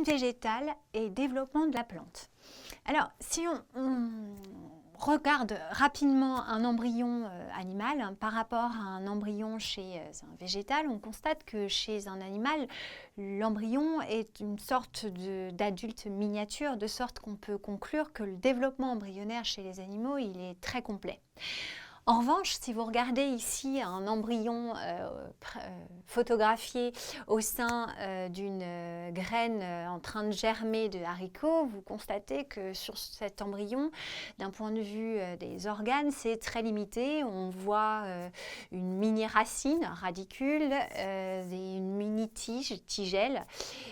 végétale et développement de la plante. Alors, si on regarde rapidement un embryon animal par rapport à un embryon chez un végétal, on constate que chez un animal, l'embryon est une sorte d'adulte miniature, de sorte qu'on peut conclure que le développement embryonnaire chez les animaux, il est très complet. En revanche, si vous regardez ici un embryon photographié au sein d'une graine en train de germer de haricots, vous constatez que sur cet embryon, d'un point de vue des organes, c'est très limité. On voit une mini-racine, radicule, une mini-tige, tigelle,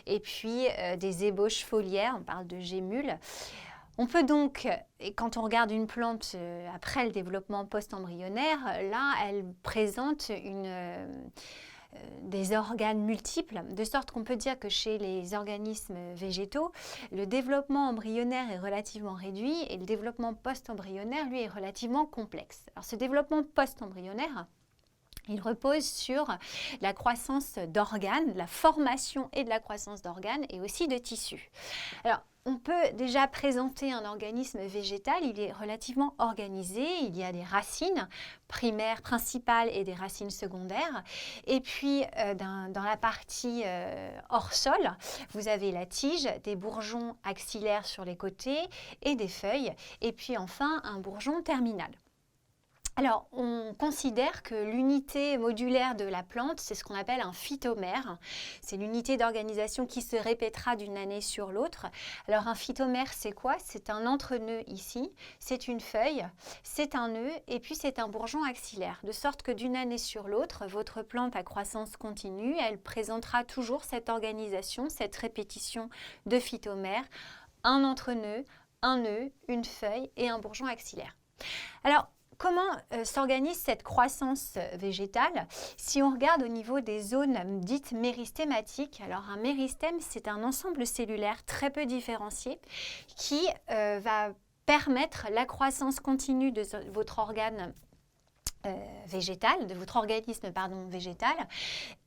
et puis des ébauches foliaires, on parle de gémules. On peut donc, et quand on regarde une plante après le développement post-embryonnaire, là, elle présente des organes multiples, de sorte qu'on peut dire que chez les organismes végétaux, le développement embryonnaire est relativement réduit et le développement post-embryonnaire, lui, est relativement complexe. Alors, ce développement post-embryonnaire, il repose sur la croissance d'organes, la formation et de la croissance d'organes et aussi de tissus. Alors, on peut déjà présenter un organisme végétal, il est relativement organisé, il y a des racines primaires, principales et des racines secondaires. Et puis, dans la partie hors sol, vous avez la tige, des bourgeons axillaires sur les côtés et des feuilles. Et puis enfin, un bourgeon terminal. Alors, on considère que l'unité modulaire de la plante, c'est ce qu'on appelle un phytomère. C'est l'unité d'organisation qui se répétera d'une année sur l'autre. Alors, un phytomère, c'est quoi? C'est un entre-nœud ici, c'est une feuille, c'est un nœud et puis c'est un bourgeon axillaire. De sorte que d'une année sur l'autre, votre plante à croissance continue, elle présentera toujours cette organisation, cette répétition de phytomères, un entre-nœud, un nœud, une feuille et un bourgeon axillaire. Alors, comment s'organise cette croissance végétale? Si on regarde au niveau des zones dites méristématiques, alors un méristème, c'est un ensemble cellulaire très peu différencié qui va permettre la croissance continue de votre organe végétal, de votre organisme végétal.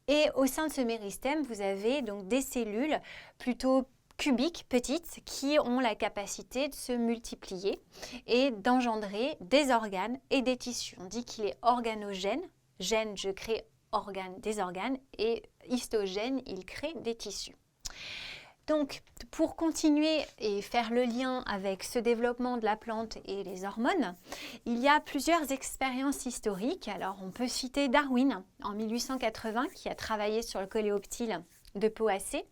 Et au sein de ce méristème, vous avez donc des cellules plutôt cubiques, petites, qui ont la capacité de se multiplier et d'engendrer des organes et des tissus. On dit qu'il est organogène. Gène, je crée des organes, et histogène, il crée des tissus. Donc, pour continuer et faire le lien avec ce développement de la plante et les hormones, il y a plusieurs expériences historiques. Alors, on peut citer Darwin en 1880 qui a travaillé sur le coléoptile de Poacé.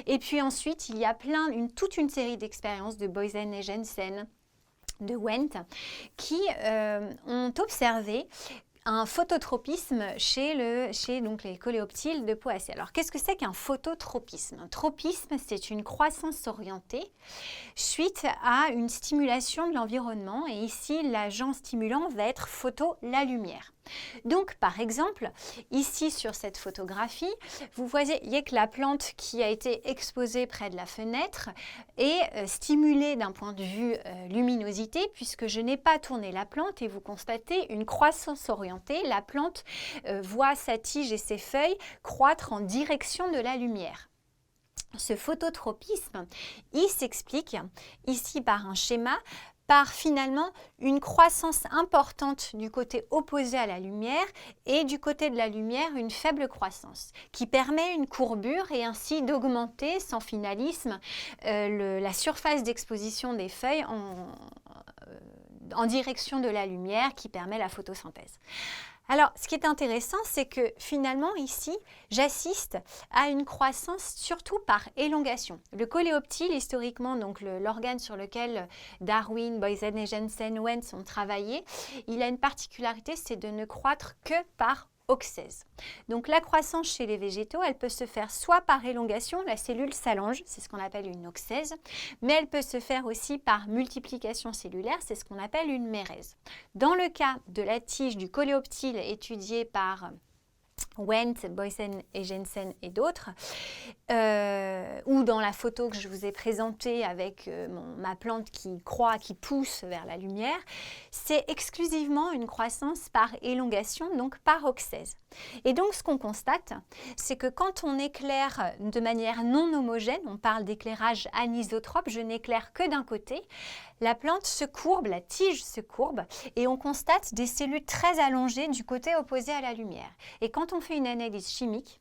Et puis ensuite, il y a toute une série d'expériences de Boysen et Jensen, de Wendt, qui ont observé un phototropisme chez donc les coléoptiles de Poacé. Alors, qu'est-ce que c'est qu'un phototropisme? Un tropisme, c'est une croissance orientée suite à une stimulation de l'environnement. Et ici, l'agent stimulant va être la lumière. Donc, par exemple, ici sur cette photographie, vous voyez que la plante qui a été exposée près de la fenêtre est stimulée d'un point de vue luminosité, puisque je n'ai pas tourné la plante et vous constatez une croissance orientée. La plante voit sa tige et ses feuilles croître en direction de la lumière. Ce phototropisme, il s'explique ici par un schéma, par finalement une croissance importante du côté opposé à la lumière et du côté de la lumière une faible croissance qui permet une courbure et ainsi d'augmenter sans finalisme la surface d'exposition des feuilles en direction de la lumière qui permet la photosynthèse. Alors, ce qui est intéressant, c'est que finalement, ici, j'assiste à une croissance surtout par élongation. Le coléoptile, historiquement, donc l'organe sur lequel Darwin, Boysen et Jensen, Wendt ont travaillé, il a une particularité, c'est de ne croître que par auxèse. Donc la croissance chez les végétaux, elle peut se faire soit par élongation, la cellule s'allonge, c'est ce qu'on appelle une auxèse, mais elle peut se faire aussi par multiplication cellulaire, c'est ce qu'on appelle une mérèse. Dans le cas de la tige du coléoptile étudiée par Wendt, Boysen et Jensen et d'autres, ou dans la photo que je vous ai présentée avec ma plante qui croît, qui pousse vers la lumière, c'est exclusivement une croissance par élongation, donc par oxèse. Et donc ce qu'on constate, c'est que quand on éclaire de manière non homogène, on parle d'éclairage anisotrope, je n'éclaire que d'un côté, la plante se courbe, la tige se courbe et on constate des cellules très allongées du côté opposé à la lumière. Et quand on fait une analyse chimique,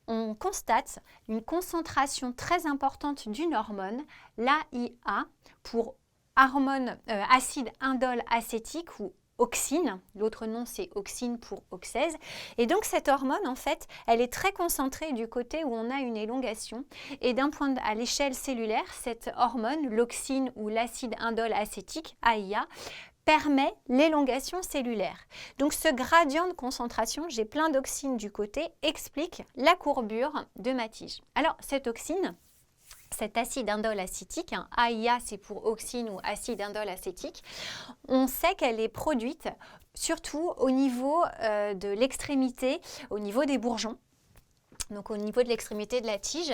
on constate une concentration très importante d'une hormone, l'AIA, pour acide indole acétique ou auxine, l'autre nom c'est auxine pour oxèse, et donc cette hormone en fait elle est très concentrée du côté où on a une élongation et à l'échelle cellulaire, cette hormone, l'auxine ou l'acide indole acétique, AIA, permet l'élongation cellulaire. Donc ce gradient de concentration, j'ai plein d'auxine du côté, explique la courbure de ma tige. Alors cette auxine, cet acide indole acétique, AIA c'est pour auxine ou acide indole acétique, on sait qu'elle est produite surtout au niveau de l'extrémité, au niveau des bourgeons, donc au niveau de l'extrémité de la tige.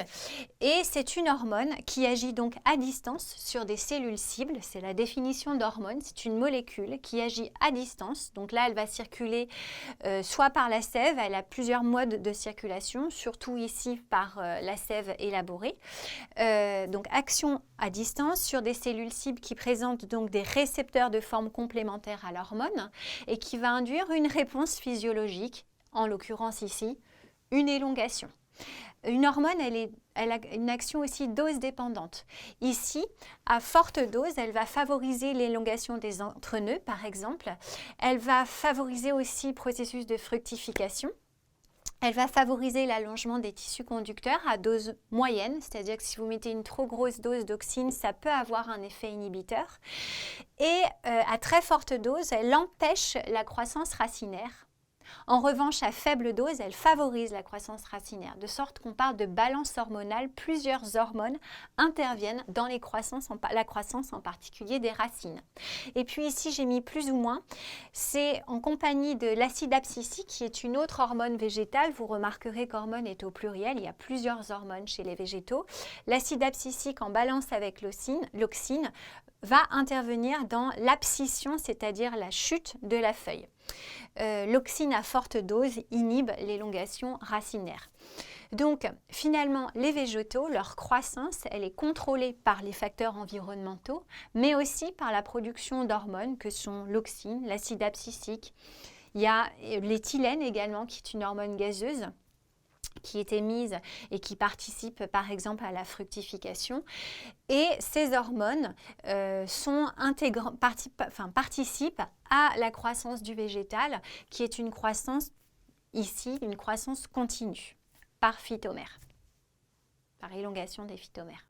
Et c'est une hormone qui agit donc à distance sur des cellules cibles. C'est la définition d'hormone, c'est une molécule qui agit à distance. Donc là, elle va circuler soit par la sève, elle a plusieurs modes de circulation, surtout ici par la sève élaborée. Donc action à distance sur des cellules cibles qui présentent donc des récepteurs de forme complémentaire à l'hormone et qui va induire une réponse physiologique, en l'occurrence ici, une élongation. Une hormone, elle a une action aussi dose dépendante. Ici, à forte dose, elle va favoriser l'élongation des entrenœuds, par exemple. Elle va favoriser aussi le processus de fructification. Elle va favoriser l'allongement des tissus conducteurs à dose moyenne, c'est-à-dire que si vous mettez une trop grosse dose d'auxine, ça peut avoir un effet inhibiteur. Et à très forte dose, elle empêche la croissance racinaire. En revanche, à faible dose, elle favorise la croissance racinaire, de sorte qu'on parle de balance hormonale. Plusieurs hormones interviennent dans la croissance en particulier des racines. Et puis ici, j'ai mis plus ou moins, c'est en compagnie de l'acide abscisique, qui est une autre hormone végétale. Vous remarquerez qu'hormone est au pluriel, il y a plusieurs hormones chez les végétaux. L'acide abscisique en balance avec l'auxine va intervenir dans l'abscission, c'est-à-dire la chute de la feuille. L'auxine à forte dose inhibe l'élongation racinaire. Donc finalement, les végétaux, leur croissance, elle est contrôlée par les facteurs environnementaux, mais aussi par la production d'hormones que sont l'auxine, l'acide abscisique. Il y a l'éthylène également, qui est une hormone gazeuse, qui est émise et qui participe par exemple à la fructification. Et ces hormones participent à la croissance du végétal, qui est une croissance, ici, une croissance continue, par phytomère, par élongation des phytomères.